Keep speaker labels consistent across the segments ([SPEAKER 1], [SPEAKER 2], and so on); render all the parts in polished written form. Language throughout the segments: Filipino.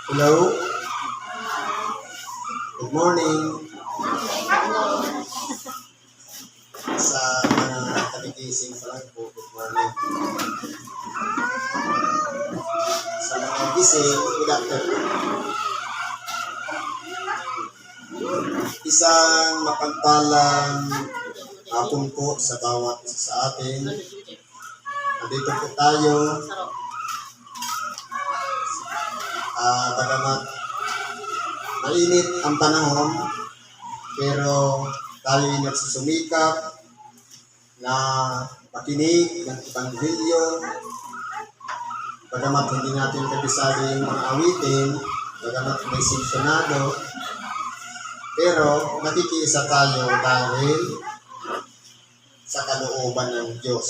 [SPEAKER 1] Hello, good morning sa mga kabigising pa lang po. Good morning. Sa mga gising, good afternoon. Isang mapagpalang hapon po sa bawat isa sa atin. Nandito po tayo. Bagamat mainit ang panahon, pero tayo ay nagsusumikap na makinig ng Ebanghelyo. Bagamat hindi natin kabisado yung mga awitin, bagamat may sinsyonado, pero nakikiisa tayo dahil sa kalooban ng Diyos.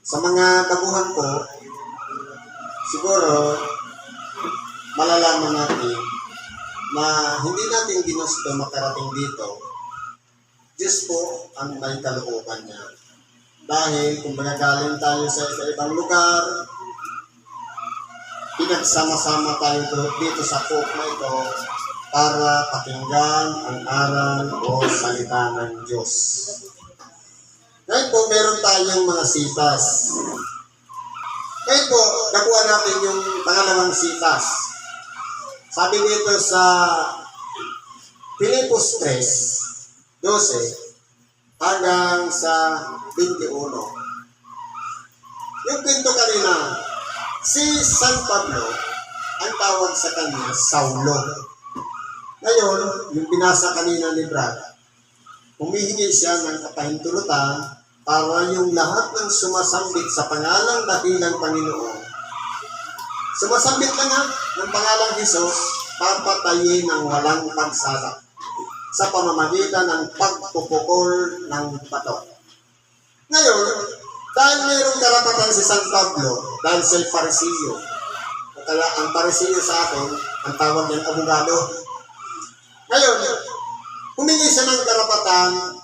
[SPEAKER 1] Sa mga baguhan po, siguro malalaman natin na hindi natin ginusto makarating dito. Diyos po ang may kalooban niya. Dahil kung galing tayo sa iba-ibang lugar, pinagsama-sama tayo dito sa pook na ito para pakinggan ang aral o salita ng Diyos. Ngayon po, meron tayong mga sitas. Ngayon po, nakuha natin yung pangalawang sitas. Sabi dito sa Filipos 3:12 hanggang sa 21. Yung pinto kanina, si San Pablo, ang tawag sa kanya, Saulo. Ngayon, yung binasa kanina ni Brad, humihingi siya ng kapahintulutan para yung lahat ng sumasambit sa pangalang dakilang Panginoon, sumasambit lang ng pangalang Hesus, papatayin ng walang pagsala sa pamamagitan ng pagpupukol ng bato. Ngayon, dahil mayroong karapatan si San Pablo, dahil siya'y Parisiyo, kaya ang Parisiyo sa atin, ang tawag niyang abogado. Ngayon, humingi siya ng karapatan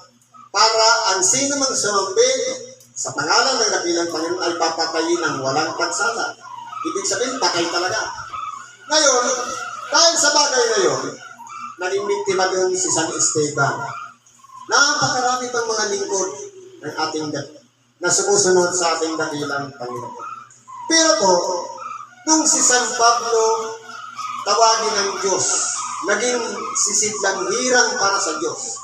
[SPEAKER 1] para ang sino mang sumambit sa pangalan ng dakilang Panginoon ay papatayin ng walang pagsala. Ibig sabihin, patay talaga. Ngayon, dahil sa bagay na yun, naging biktima doon si San Esteban. Napakarami pang mga lingkod ng ating na sumusunod sa ating dakilang Panginoon. Pero po, nung si San Pablo tawagin ng Diyos, naging sisidlang hirang para sa Diyos,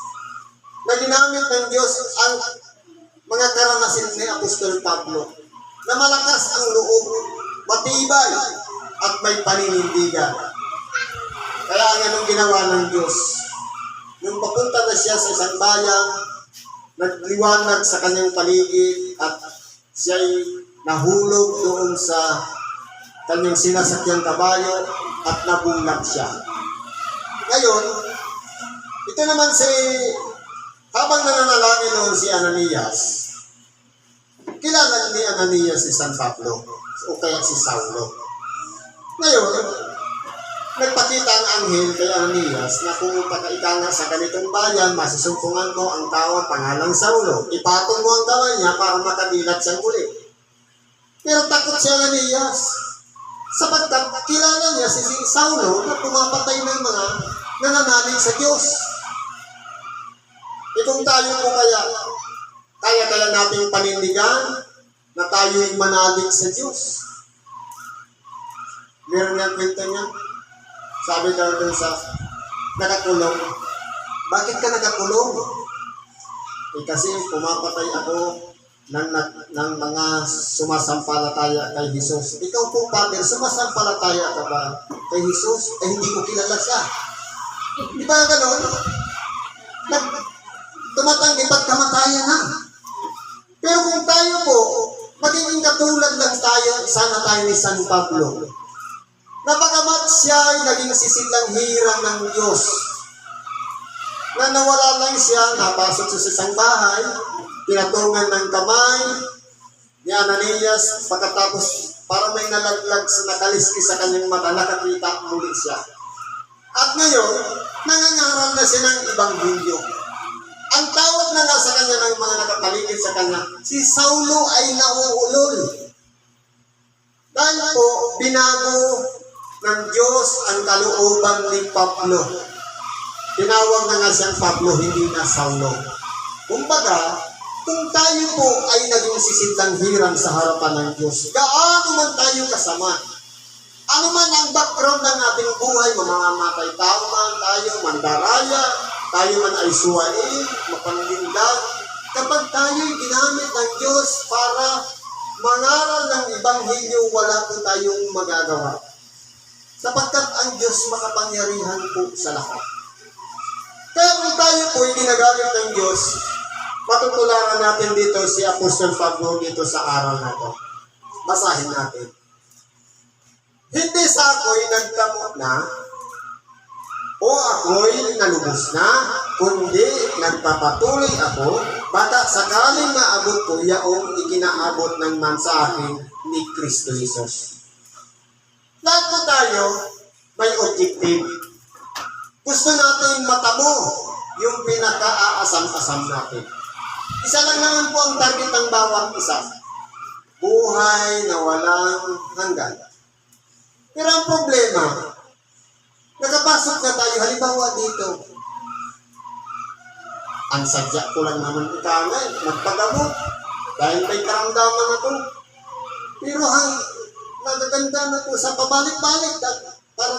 [SPEAKER 1] na ginamit ng Diyos ang mga karanasan ni Apostol Pablo, na malakas ang loob, matibay, at may paninindigan. Kaya ang anong ginawa ng Diyos, nung papunta na siya sa isang bayan, nagliwanag sa kanyang paligid at siya'y nahulog doon sa kanyang sinasakyang kabayo at nabulag siya. Ngayon, ito naman habang nananalangin noon si Ananias, kilala ni Ananias si San Pablo o kaya si Saulo. Ngayon, nagpakita ang anghel kay Ananias na pumunta ka ika nga sa ganitong bayan, masasumpungan mo ang tawag pangalang Saulo. Ipatong mo ang kamay niya para makadilat siyang muli. Pero takot si Ananias sapagkat kilala niya si Saulo na pumapatay ng mga nananalig sa Diyos. Kung tayo po kaya nating panindigan na tayo'y manalig sa Diyos. Meron nga kwento niya. Sabi daw dun sa nakakulong. Bakit ka nakakulong? Kasi pumapatay ako ng mga sumasampalataya kay Jesus. Ikaw po, Father, sumasampalataya ka ba kay Jesus? Hindi ko kilala siya. Di ba gano'n? Tumatanggi pagkamatayan na. Pero kung tayo po, magiging katulad lang tayo, sana tayo ni San Pablo, na bagamat siya ay naging sisidlang hirang ng Diyos, na nawala lang siya, napasok sa isang bahay, pinatungan ng kamay ni Ananias, pagkatapos para may nalaglag sa nakaliski sa kanyang mata, nakakita muli siya. At ngayon, nangangaral na siya ng Ebanghelyo. Ang tawag na nga sa kanya ng mga nakapaligid sa kanya, si Saulo ay nauulol. Dahil po, binago ng Diyos ang kalooban ni Pablo. Tinawag na nga siyang Pablo, hindi na Saulo. Kumbaga, kung tayo po ay naging sisidlang hirang sa harapan ng Diyos, gaano man tayo kasama, ano man ang background ng ating buhay, mamamatay tao man tayo, mandaraya, tayo man ay suwain, mapanlindag, kapag tayo'y ginamit ng Diyos para mangaral ng Ebanghelyo, wala po tayong magagawa. Sapagkat ang Diyos makapangyarihan po sa lahat. Kaya kung tayo po ay ginagamit ng Diyos, matutularan natin dito si Apostol Pablo dito sa aral na ito. Basahin natin. Hindi sa ako'y nagdamot na o ako'y nalubos na, kundi nagpapatuloy ako, baka sakaling maabot ko yaong ikinaabot ng man sa akin ni Kristo Jesus. Lahat po tayo may objective. Gusto natin matamo yung pinaka-aasam-asam natin. Isa lang naman po ang target ng bawat isa. Buhay na walang hanggan. Pero ang problema, nakapasok na tayo, halimbawa dito, ang sadya ko lang naman ikangay, magpagamot, dahil may karamdaman ako. Pero nagaganda na ko sa pabalik-balik, para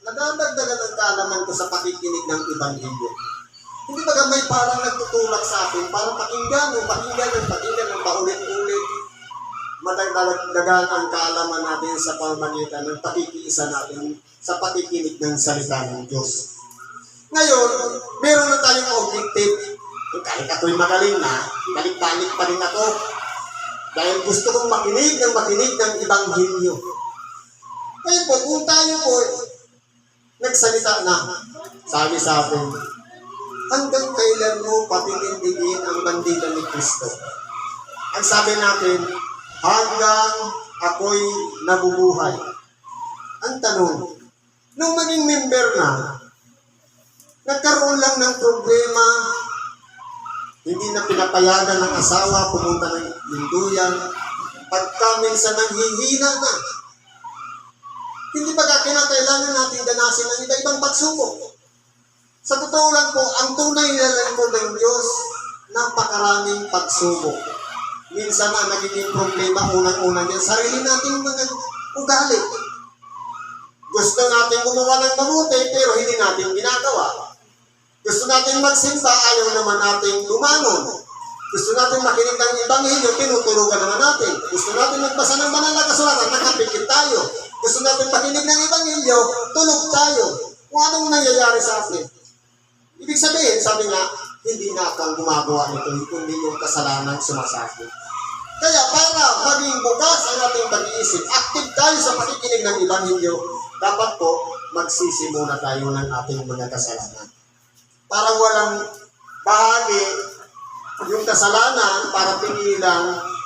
[SPEAKER 1] nadadagdagan ang kaalaman ko sa pakikinig ng Ebanghelyo. Hindi ba may parang nagtutulak sa atin para pakinggan ng paulit-ulit. Madagdagan ang kaalaman natin sa pamamagitan ng pakikiisa natin sa pakikinig ng salita ng Diyos. Ngayon, meron na tayong objective. Kahit ako'y magaling na, balik-balik pa rin ako. Dahil gusto kong makinig ng Ebanghelyo. Ngayon po, kung tayo po nagsalita na, sabi sa atin, hanggang kailan mo patinindigin ang bandila ni Kristo? Ang sabi natin, hanggang ako'y nabubuhay. Ang tanong, nung maging member na, nagkaroon lang ng problema, hindi na pinapayagan ng asawa, pumunta ng linduyan, pagka minsan nanghihina na. Hindi ba kinakailangan natin danasin ng iba-ibang pagsubok? Sa totoo lang po, ang tunay na lingkod ng Diyos, napakaraming pagsubok. Minsan ang nagiging problema, unang-una niyan, sarili nating mga ugali. Gusto natin gumawa ng mabuti, pero hindi natin ginagawa. Gusto natin magsimba, ayaw naman natin lumangon. Gusto natin makinig ng Ebanghelyo, tinutulugan naman natin. Gusto natin magbasa ng banal na kasulatan, nakapikit tayo. Gusto natin makinig ng Ebanghelyo, tulog tayo. Kung anong nangyayari sa atin. Ibig sabihin, sabi nga, hindi na ako ang gumagawa nito, kundi yung kasalanan sumasakit. Kaya para maging bukas ang ating pag-iisip, active tayo sa pakikinig ng Ebanghelyo, dapat po magsisi muna tayo ng ating mga kasalanan. Para walang bahagi yung kasalanan para pigilan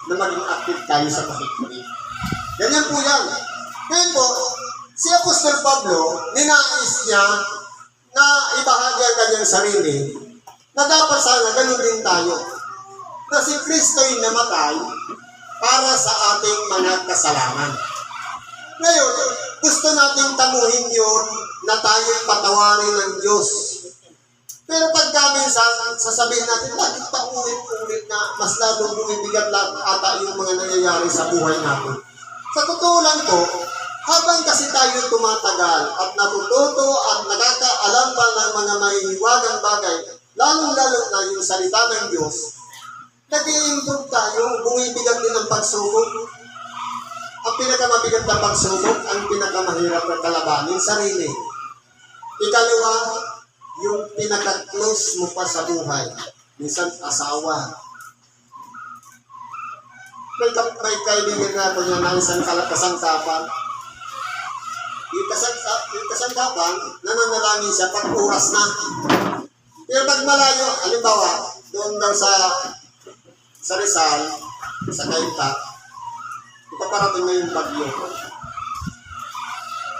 [SPEAKER 1] na maging active tayo sa pakikinig. Ganyan po yan. Ngayon po, si Apostol Pablo, ninais niya na ibahagi ang kanyang sarili na dapat sana ganun din tayo. Na si Kristo'y namatay para sa ating mga kasalanan. Ngayon, gusto nating tamuhin yun na tayo'y patawarin ng Diyos. Pero pagka minsan, sasabihin natin, bakit pa ulit-ulit na mas lalong bumibigat lang ata yung mga nangyayari sa buhay natin? Sa totoo lang po, habang kasi tayo tumatagal at natututo at nakakaalam pa ng mga mahihiwagang bagay, lalong-lalo na yung salita ng Diyos, nag-i-improve tayo, bumibigat din ang pagsubok. Ang pinakamabigat na pagsubok, ang pinakamahirap na kalabanin, sarili. Ikalawa, yung pinaka-close mo pa sa buhay. Minsan, asawa. May kaibigan na ako niya na isang kasangkapan. Yung kasangkapan, nananalangin siya pag oras na. Pero pag malayo, halimbawa, doon daw sa Rizal, sa Cainta, ipaparating na yung bagyo.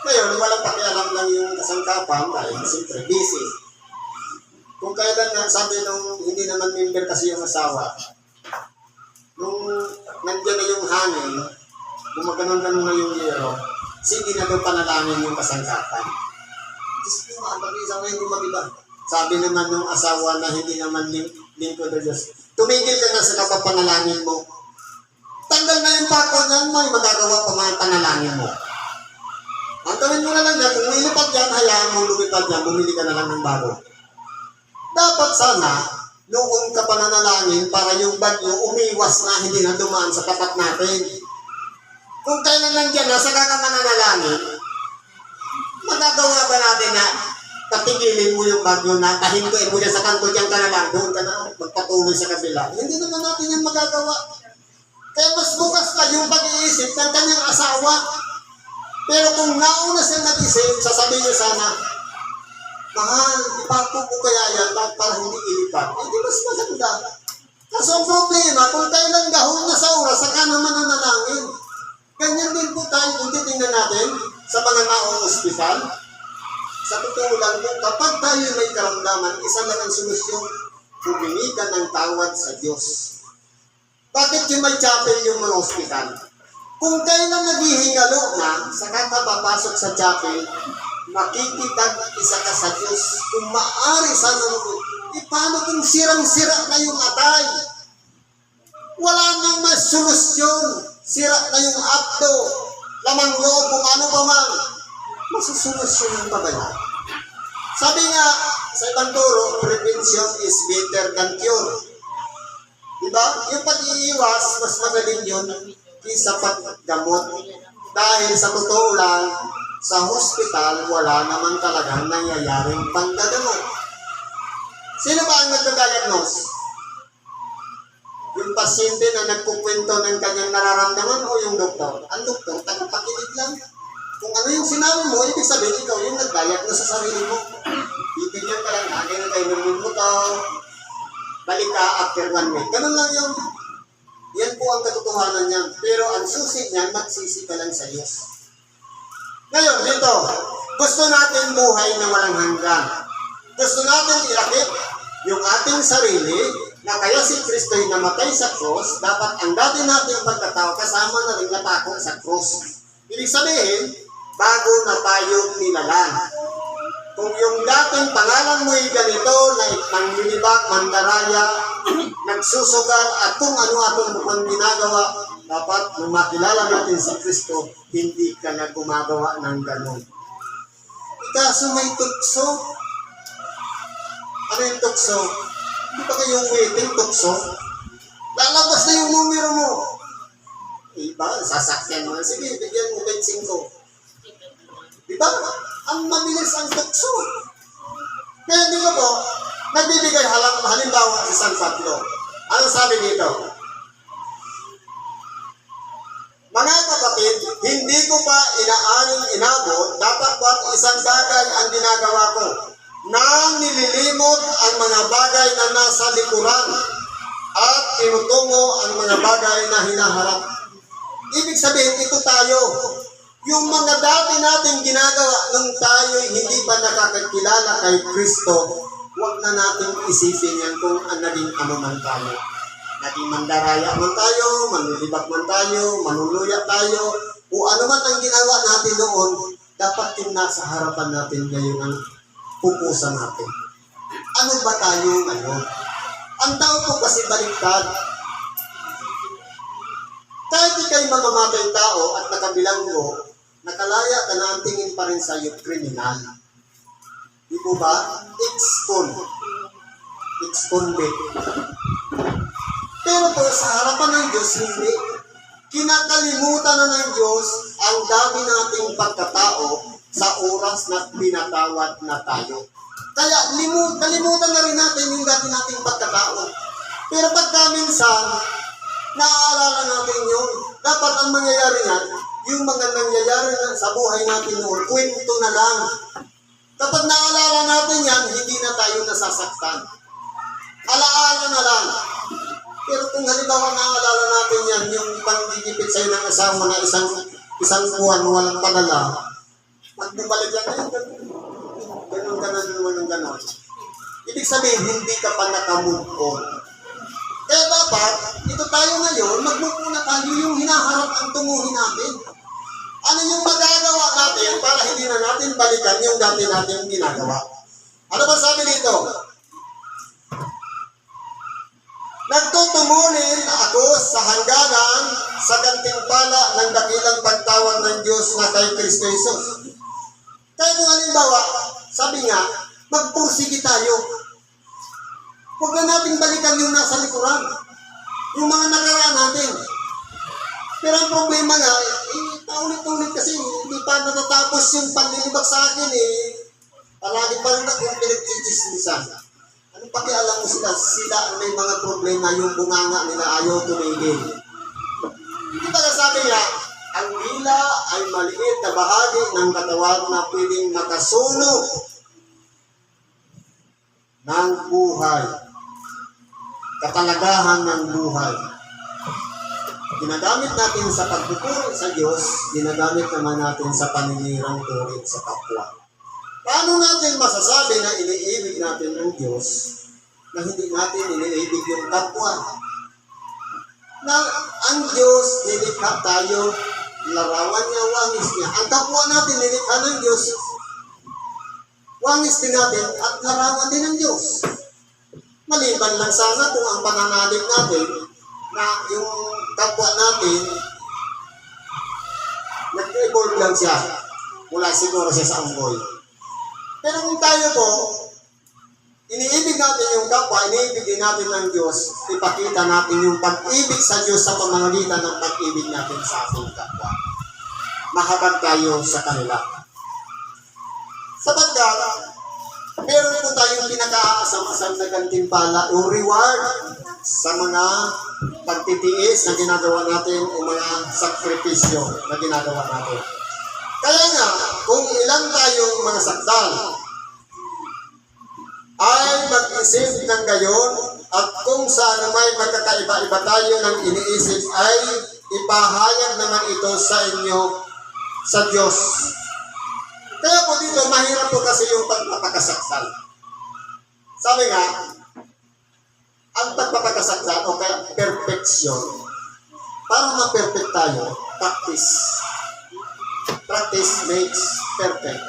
[SPEAKER 1] Ngayon, walang pakialam lang yung kasangkapan dahil siyempre busy. Kung kailan nga, sabi nung hindi naman member kasi yung asawa, nung nandiyan na yung hangin, gumaganon-ganon na yung yero, sige na daw panalangin yung kasangkapan. Diyos ko, mag-isa nga hindi mag-iba. Sabi naman ng asawa na hindi naman lingkod ng Diyos, tumigil ka na sa kapapanalangin mo. Tanggal na yung pako niyan, may magagawa pa mga panalangin mo. Ang gawin mo na lang yan, kung lumipad yan, hayaan mo lumipad yan, bumili ka na lang ng bago. Dapat sana, noon ka pananalangin para yung bagyo umiwas na hindi na dumaan sa tapat natin. Kung kailan nandiyan na, saka ka mananalangin, magagawa ba natin na patigilin mo yung bagyo na tahintuin mo dyan sa kanto dyan ka na lang, doon ka na magpatuloy sa kabila. Hindi naman natin yan magagawa. Kaya mas bukas na yung pag-iisip ng kanyang asawa. Pero kung nauna siya nag-isip, sasabihin niya sana, mahal, ipako mo kaya yan para hindi ilipat. Hindi mas maganda. Kaso ang problema, kung kailan gahon na sa oras, saka naman nanalangin. Ganyan din po tayo kung titingnan natin sa mga naong-ospital. Sa totoo lang po, kapag tayo may karamdaman, isa lang ang solusyon, humingi ka ng tawad sa Diyos. Bakit yung may chapel yung mga ospital? Kung kailan naghihingalo na, saka ka papasok sa chapel, makikipag-isa ka sa Diyos. Kung maaari sana mo, paano kung sirang-sira na yung atay? Wala nang mas solusyon. Sira na yung apdo, lamang loob, kung ano pa man. Masusolusyon pa ba yan? Sabi nga, sa ibang turo, prevention is better than cure. Diba? Yung pag-iiwas, mas magaling yun kaysa paggamot. Dahil sa totoo lang, sa hospital, wala naman talagang nangyayaring panggagamot. Sino ba ang nagda-diagnose? Yung pasyente na nagkukwento ng kanyang nararamdaman o yung doktor? Ang doktor, tagapakinig lang. Kung ano yung sinabi mo, ibig sabihin ikaw yung nag-diagnose sa sarili mo. Bibigyan ka lang, ganyan kayo nung mo to, balik ka after 1 week. Ganun lang yung, yan po ang katotohanan niyan. Pero ang susi niyan, magsisi ka lang sa Diyos. Ngayon, dito, gusto natin buhay na walang hanggan. Gusto natin ilakip yung ating sarili na kaya si Kristo'y namatay sa cross, dapat ang dati nating pagkatao kasama na rin natako sa cross. Ibig sabihin, bago na tayong nilalang. Kung yung dating pangalan mo'y ganito, na manglilibak, mandaraya, nagsusugal, at kung ano-atong mukhang ginagawa, dapat nung makilala natin si Kristo, hindi ka na gumagawa ng ganon. Kaso may tukso. Ano yung tukso? Hindi pa kayong waiting tukso? Lalabas na yung numero mo. Iba, sasakyan mo. Sige, bigyan mo 25. Diba? Ang mabilis ang tukso. Kaya dito po, nagbibigay halimbawa si San Pablo. Ano sabi dito? Mga kapatid, hindi ko pa inabot, dapat ba't isang bagay ang ginagawa ko, na nililimot ang mga bagay na nasa likuran at tinutungo ang mga bagay na hinaharap. Ibig sabihin, ito tayo. Yung mga dati nating ginagawa nung tayo hindi pa nakakakilala kay Kristo, huwag na nating isipin yan kung naging ano man tayo. Naging mandaraya man tayo, manlilibak man tayo, manuluya tayo, o ano man ang ginawa natin noon, dapat yung nasa harapan natin ngayon ang pupusan natin. Ano ba tayo ngayon? Ang tao po kasi baliktad. Kahit ikay mamamatay tao at nakabilanggo, nakalaya ka na ang tingin pa rin sa iyo kriminal. Di po ba? Ex-convict. Pero po sa harapan ng Diyos, hindi. Kinakalimutan na ng Diyos ang dami nating pagkatao sa oras na pinatawad na tayo. Kaya kalimutan na rin natin yung dati nating pagkatao. Pero pagka minsan, naaalala natin yun. Dapat ang mangyayari yan, yung mga nangyayari na sa buhay natin noon, kwento na lang. Kapag naaalala natin yan, hindi na tayo nasasaktan. Alaala na lang. Pero kung halimbawa naaalala natin yan, yung pangigipit sa'yo ng asawa na isang buwan walang panala, magbabalik yan, ganun. Ibig sabihin, hindi ka pa nakamove on. Kaya dapat, ito tayo ngayon, mag-move na tayo yung hinaharap ang tunguhin natin. Ano yung magagawa para hindi na natin balikan yung dati nating ginagawa. Ano ba sabi dito? Nagtutungulin ako sa hangganan sa gantimpala ng dakilang pagtawag ng Diyos na kay Kristo Jesus. Kaya kung halimbawa, sabi nga, magpursige tayo. Huwag na natin balikan yung nasa likuran. Yung mga nakaraan natin. Pero ang problema nga, paulit-ulit kasi hindi pa natatapos yung panlilibak sa akin palagi pa rin akong pinagchichismisan. Ano pakialam mo sila? Sila ang may mga problema, yung bunganga nila ayaw tumigil. Hindi ba sabi nga, ang dila ay maliit na bahagi ng katawan na pwedeng makasunog ng buhay. Katalagahan ng buhay. Ginagamit natin sa pagtuturo sa Diyos, ginagamit naman natin sa paninirang turing sa kapwa. Paano natin masasabi na iniibig natin ang Diyos na hindi natin iniibig yung kapwa? Na ang Diyos, nilikha tayo, larawan niya, wangis niya. Ang kapwa natin, nilikha ng Diyos, wangis din natin at larawan din ng Diyos. Maliban lang sana kung ang pananalig natin na yung kapwa natin, nag-evolve lang siya. Mula siguro siya sa unggoy. Pero kung tayo po, iniibig natin yung kapwa, iniibig din natin ng Diyos, ipakita natin yung pag-ibig sa Diyos sa pamamagitan ng pag-ibig natin sa ating kapwa. Mahabag tayo sa kanila. Sapagkat, meron po tayong pinaka-asam-asam na gantimpala o reward sa mga pagtitiis na ginagawa natin o mga sakripisyo na ginagawa natin. Kaya nga, kung ilan tayong mga sakdal ay mag-isip ng gayon at kung saan may magkakaiba-iba tayo ng iniisip ay ipahayag naman ito sa inyo sa Diyos. Kaya po dito, mahirap po kasi yung pagpapakasakdal. Sabi nga, ang pagpapakasakdal o kaya perfection, para ma-perfect tayo, practice. Practice makes perfect.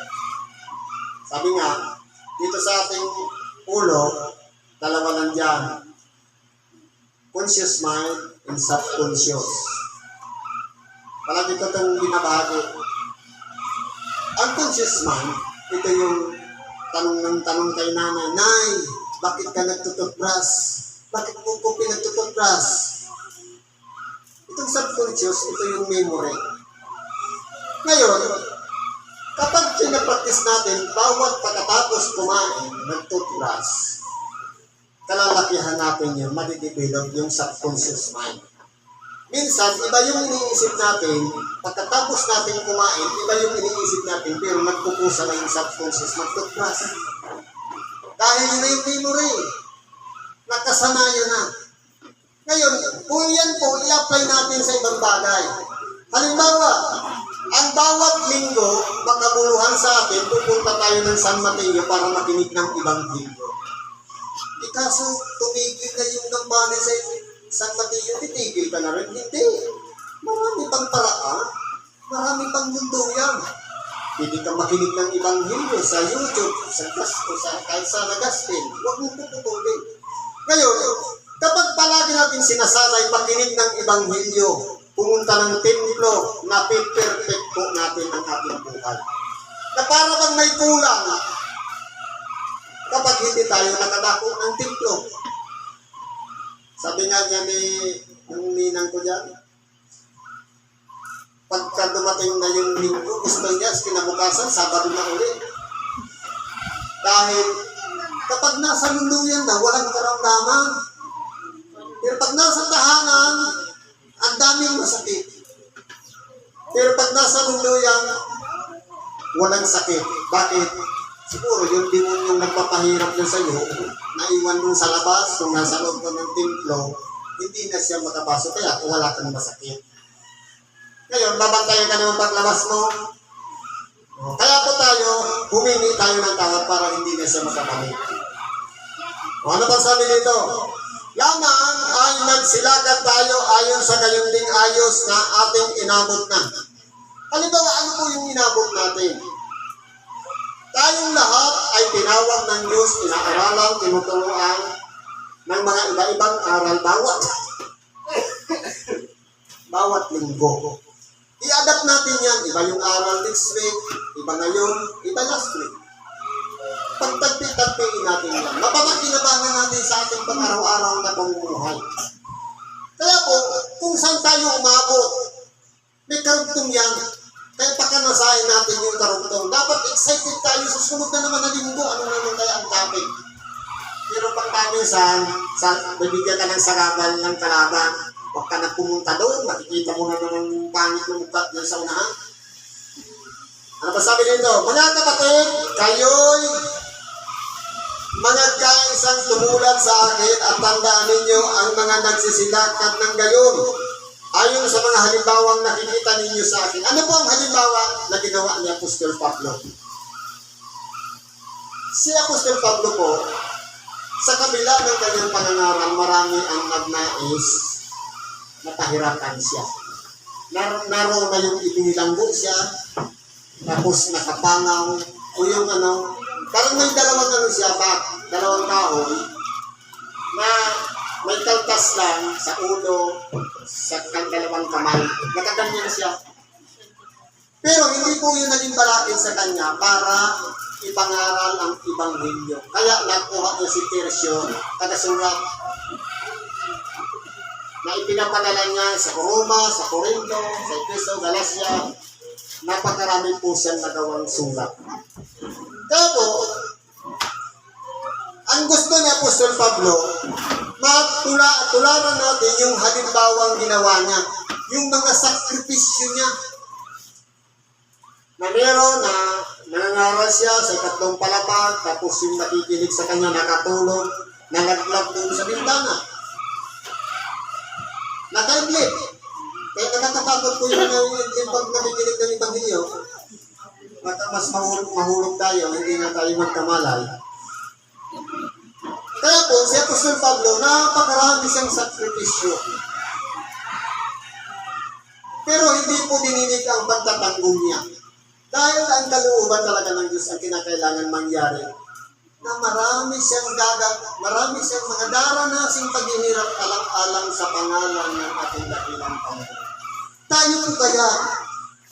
[SPEAKER 1] Sabi nga, dito sa ating ulo, dalawa lang dyan. Conscious mind and subconscious. Palagi ito itong binabahagi. Ang conscious mind, ito yung tanong ng tanong kay nanay, Nay, bakit ka nagtututbrush? Bakit mo ko pinagtututbrush? Itong subconscious, ito yung memory. Ngayon, kapag pinapractice natin, bawat pagkatapos kumain, nagtutbrush, kalalakihan natin yun, madidevelop yung subconscious mind. Minsan, iba yung iniisip natin, pagkatapos natin kumain, iba yung iniisip natin, pero nagpupusa na yung subconscious, magtutbrush. Dahil yun na yung memory, nakasanayan na. Ngayon, kung yan po, i-apply natin sa ibang bagay. Halimbawa, ang bawat linggo, makabuluhan sa atin, pupunta tayo ng San Mateo para makinig ng Ebanghelyo. Kaso, tumigil na yung gambani sa San Mateo, titigil ka na rin. Hindi. Marami pang paraan. Marami pang mundo yan. Hindi ka makinig ng Ebanghelyo sa YouTube, kahit sa Nagastin. Huwag mo puputulin. Ngayon, kapag palagi natin sinasanay makinig ng Ebanghelyo, pumunta ng templo, napit-perfect po natin ang ating buhay. Na para bang may kulang kapag hindi tayo nakadako ng templo. Sabi nga niya yung ninang ko dyan, pagka dumating na yung linggo, gusto niya, kinabukasan, Sabado na ulit. Dahil kapag nasa lunduyan na, walang karamdaman. Pero pag nasa tahanan, ang daming masakit. Pero pag nasa lunduyan, walang sakit. Bakit? Siguro yung demon yung nagpapahirap niya sa iyo, naiwan mo sa labas, kung nasa loob ko ng templo, hindi na siya makapasok, kaya wala kang masakit. Ngayon, babantayan ka naman paglabas mo. Kaya po tayo, humingi tayo ng tawad para hindi na siya makapalik. Ano pa sabi dito? Lamang ay nagsilagan tayo ayon sa gayunding ayos na ating inabot na. Halimbawa, ano po yung inabot natin? Tayong lahat ay tinawag ng Diyos, inaaralan, tinuturuan ng mga iba-ibang aral bawat linggo. I-adapt natin yan. Iba yung aral next week, iba ngayon, iba last week. Pagtagpi-tagpiin natin yan. Mapapakinabangan natin sa ating pang-araw-araw na pamumuhay. Kaya po, kung saan tayo umabot, may karugtong yan. Kaya pakanasahin natin yung karugtong. Dapat excited tayo sa sunod na naman na linggo. Ano naman kaya ang topic? Pero pagpaminsan, bibigyan ka ng sagabal ng kalaban, huwag ka na pumunta doon, makikita mo na naman yung pangit ng mukha dyan sa unahan. Ano ba sabi nito? Mga kapatid, kayo'y mga kaisang tumulad sa akin at tandaan ninyo ang mga nagsisilakat ng gayon. Ayon sa mga halimbawang nakikita ninyo sa akin. Ano po ang halimbawa na ginawa ni Apostol Pablo? Si Apostol Pablo po, sa kabila ng kanyang pangangaral, marami ang nagnais na pahirapan siya. Naroon na yung ibinilanggo siya, tapos nakapangaw, o yung parang may dalawang kahoy, na may kaltas lang sa ulo, sa dalawang kamay. Nakaganyan siya. Pero hindi po yun naging balakid sa kanya para ipangaral ang Ebanghelyo. Kaya nakuha niya si Tercio, taga-surat, na ipinapadala niya sa Roma, sa Corinto, sa Efeso, Galacia. Napakarami po siyang nagawang sulat. Kaya po, ang gusto ni Apostol Pablo, tularan natin yung halimbawang ginawa niya, yung mga sakripisyo niya. Na meron na nangangaral siya sa 3 palapag, tapos yung nakikinig sa kanya nakatulog, nalaglag doon sa bintana. Nakaiblit. Kaya nakakatakot po yung pag nakikinig ng Ebanghelyo, mas mahulog tayo, hindi na tayo magkamalay. Kaya po, si Apostol Pablo, napakarami siyang sakripisyo. Pero hindi po dininig ang pagtatanggol niya. Dahil ang kalooban talaga ng Diyos ang kinakailangan mangyari. Na marami siyang mga daranasing paghihirap alang-alang sa pangalan ng ating dakilang Panginoon. Tayo po kaya,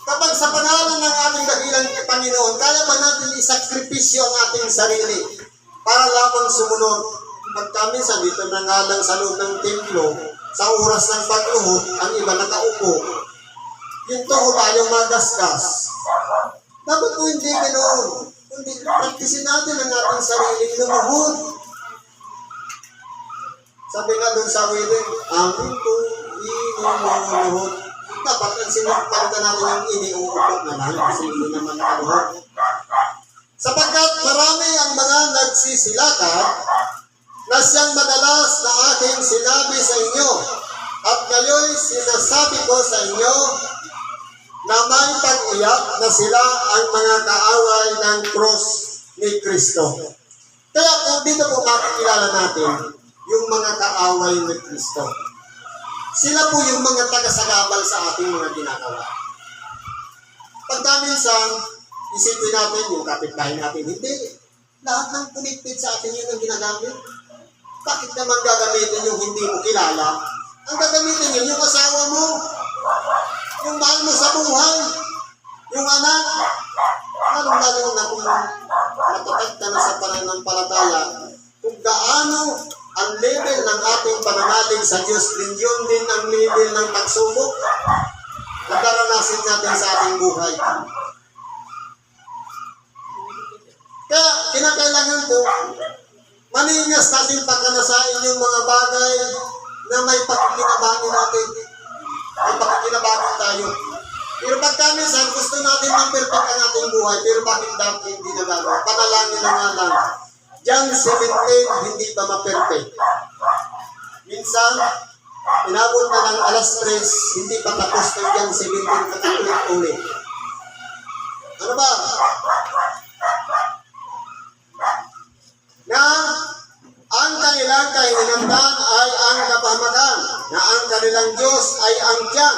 [SPEAKER 1] kapag sa pangalan ng ating dakilang Panginoon, kaya ba natin isakripisyo ang ating sarili para lamang sumunod? Pagkaminsan dito nangalang sa loob ng templo, sa oras ng pagluhod, ang iba nakaupo. Yung tuhod ayaw magasgas. Dapat po hindi ganoon. Kundi praktisin natin ang ating sariling lumuhod. Sabi nga doon sa wiling, amin po inilumuhod. Dapat ang sinapalitan natin yung iniuupo na lang kasi hindi naman nakaluhod. Sapagkat marami ang mga nagsisilakad na siyang madalas na aking sinabi sa inyo at ngayon sinasabi ko sa inyo na may pag-iyak na sila ang mga kaaway ng cross ni Kristo. Kaya kung dito po makikilala natin yung mga kaaway ni Kristo. Sila po yung mga tagasagabal sa ating mga ginagawa. Pagkaminsan, isipin natin yung kapitbahay natin, hindi. Lahat ng connected sa atin yun ang ginagamit. Bakit naman gagamitin yung hindi mo kilala? Ang gagamitin yun, yung asawa mo, yung mahal mo sa buhay, yung anak, lalo na kung matatag ka na sa pananampalataya, kung gaano ang level ng ating pananalig sa Diyos, yun din ang level ng pagsubok na daranasin natin sa ating buhay. Kaya kinakailangan po, maningas natin pagkanasain yung mga bagay na may pakikinabangan natin. May pakikinabangan tayo. Pero pagkaminsan, gusto natin mag-perfect ang ating buhay, pero bakit dapat hindi nagagawa? Panalangin na nga lang. John 17, hindi pa ma-perfect. Minsan, inabot na ng alas 3, hindi pa tapos ng John 17, patulit-ulit. Ano ba? Na ang kanilang kahinanamdan ay ang kapahamakan, na ang kanilang Diyos ay ang tiyan,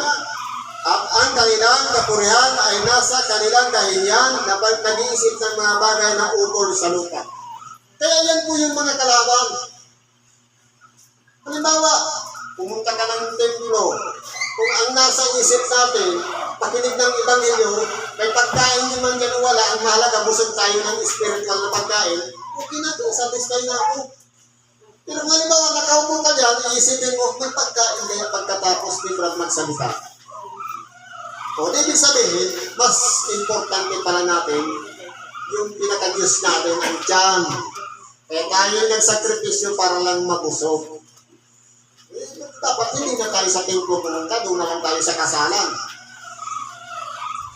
[SPEAKER 1] at ang ang kanilang kapurihan ay nasa kanilang kahihiyan na nag-iisip ng mga bagay na ukol sa lupa. Kaya yan po yung mga kalaban. Halimbawa, pumunta ka ng templo, kung ang nasa isip natin, pakinig ng Ebanghelyo, may pagkain din man dyan wala, ang mahalaga, busog tayo ng spiritual na pagkain, okay na ito, satisfy na ako. Pero halimbawa, nakaupo ka dyan, iisipin mo, may pagkain kaya pagkatapos ni Brad magsalita. O, ibig sabihin, mas importante pala natin yung pinaka-Diyos natin ang tiyan. Kaya tayo nagsakripisyo para lang mabusog. Dapat hindi na tayo sa templo pumunta, doon na lang tayo sa kasalan.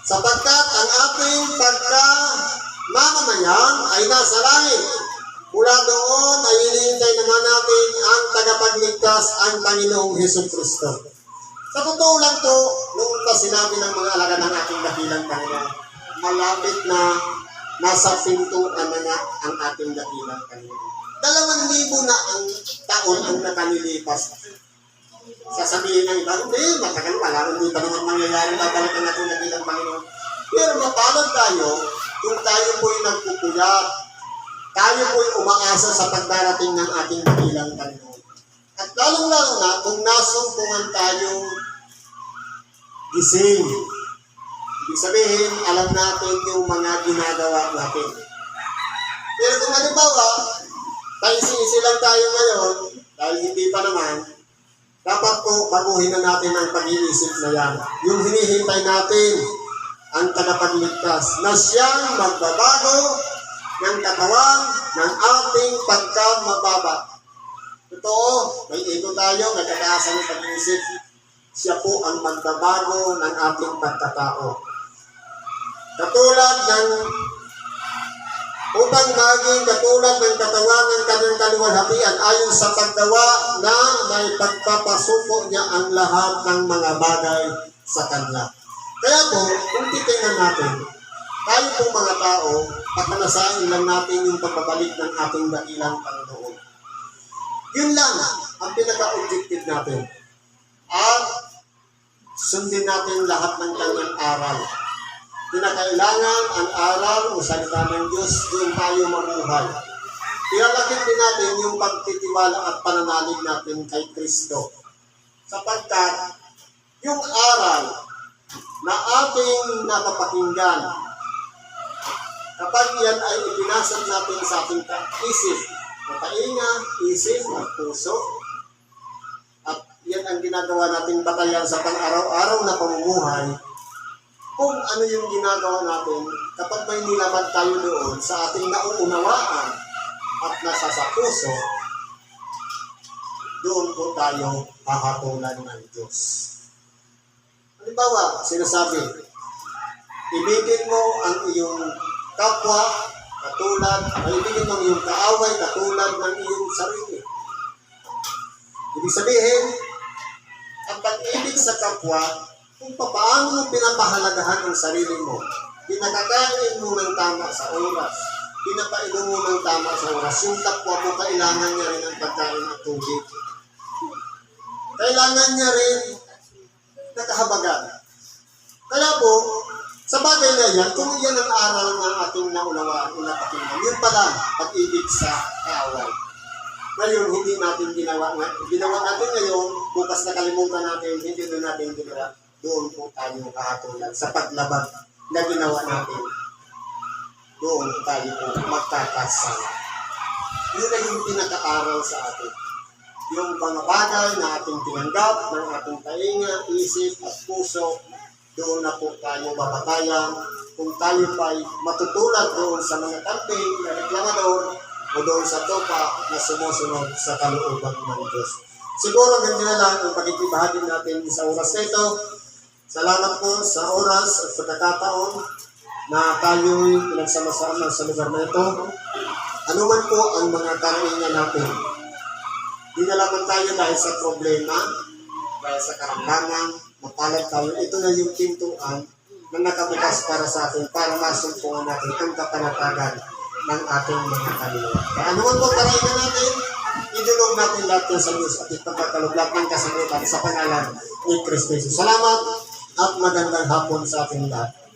[SPEAKER 1] Sapagkat ang ating pagka-mamamayan ay nasa langit. Mula doon ay hinihintay naman natin ang tagapagligtas, ang Panginoong Hesukristo. Sa totoo lang to, noon pa sinabi ng mga alaga ng ating dakilang Panginoon, malapit na nasa pintuan na ang ating dakilang Panginoon. 2,000 na ang taon ang nakanilipas. Sasabihin ng iba, hindi, matagal pala, hindi pa naman mangyayari, babalik ang ating dakilang Panginoon. Pero mapalad tayo kung tayo po'y nagpupuyat, tayo po'y umaasa sa pagdarating ng ating dakilang Panginoon. At lalong-lalo na kung nasumpungan tayong gising. Ibig sabihin, alam natin yung mga ginagawa natin. Pero kung halimbawa, tayo-sisi lang tayo ngayon, dahil hindi pa naman, dapat po baguhin na natin ang pag-iisip na yan. Yung hinihintay natin, ang tagapagligtas, na siyang magbabago ng katawan ng ating pagkamababa. Totoo, may ego tayo, nagkakaasa ng pag-iisip. Siya po ang magbabago ng ating pagkatao. Katulad ng upang maging katulad ng katawan ng kanyang kaluwalhatian ayon sa paggawa na may pagpapasuko niya ang lahat ng mga bagay sa kanya. Kaya po, kung titingnan natin, tayo pong mga tao, patanasain lang natin yung pagbabalik ng ating dakilang Panginoon. Yun lang ang pinaka-objective natin. At sundin natin lahat ng kanyang aral. Kinakailangan ang aral o salita ng Diyos, doon tayo mamuhay. Ilalakit din natin yung pagtitiwala at pananalig natin kay Kristo. Sapagkat yung aral na ating napapakinggan, kapag yan ay ipinasad natin sa ating isip, matainga, isip at puso, at yan ang ginagawa nating batayan sa pang-araw-araw na pamumuhay, kung ano yung ginagawa natin, kapag may nilabad tayo doon sa ating nauunawaan at nasa sa puso, doon po tayo hahatulan ng Diyos. Halimbawa, sinasabi, ibigin mo ang iyong kapwa ibigin mo ang iyong kaaway katulad ng iyong sarili. Ibig sabihin, ang pag-ibig sa kapwa, kung paano mo pinapahalagahan ang sarili mo, pinakakain mo ng tama sa oras, pinapainom mo ng tama sa oras, yung kapwa mo, kailangan niya rin ang pagkain at tubig. Kailangan niya rin nakahabagan. Kaya po, sa bagay na yan, kung yan ang aral ng ating naunawaan o napakinggan, yun pala pag-ibig sa kaaway. Ngayon, hindi natin ginawa natin ngayon, bukas nakalimutan natin, hindi doon natin ginawa. Doon po tayo kahatulan sa paglabag na ginawa natin. Doon tayo po magkakasala. Yun na yung pinaka-aral sa atin. Yung mga bagay na ating tinanggap ng ating tainga, isip at puso, doon na po tayo babatayan. Kung tayo pa'y matutulad doon sa mga camping na reklamador o doon sa topa na sumusunod sa kalooban ng Diyos. Siguro ganyan na lang ang pagkikibahagi natin sa oras na ito. Salamat po sa oras at pagkakataon na tayo'y pinagsama-sama sa lugar na ito. Ano man po ang mga karingan natin. Di na lamang tayo dahil sa problema, dahil sa karamdaman, mapalad tayo. Ito na yung pintuan na nakabukas para sa atin, para masumpungan natin ang kapanatagan ng ating mga kaluluwa. Kaya ano man po karingan natin, idulog natin lahat sa Diyos at ipagkakalog lahat ng kasagutan sa pangalan ni Kristo Jesus. Salamat. at magandang hapon sa ating lahat.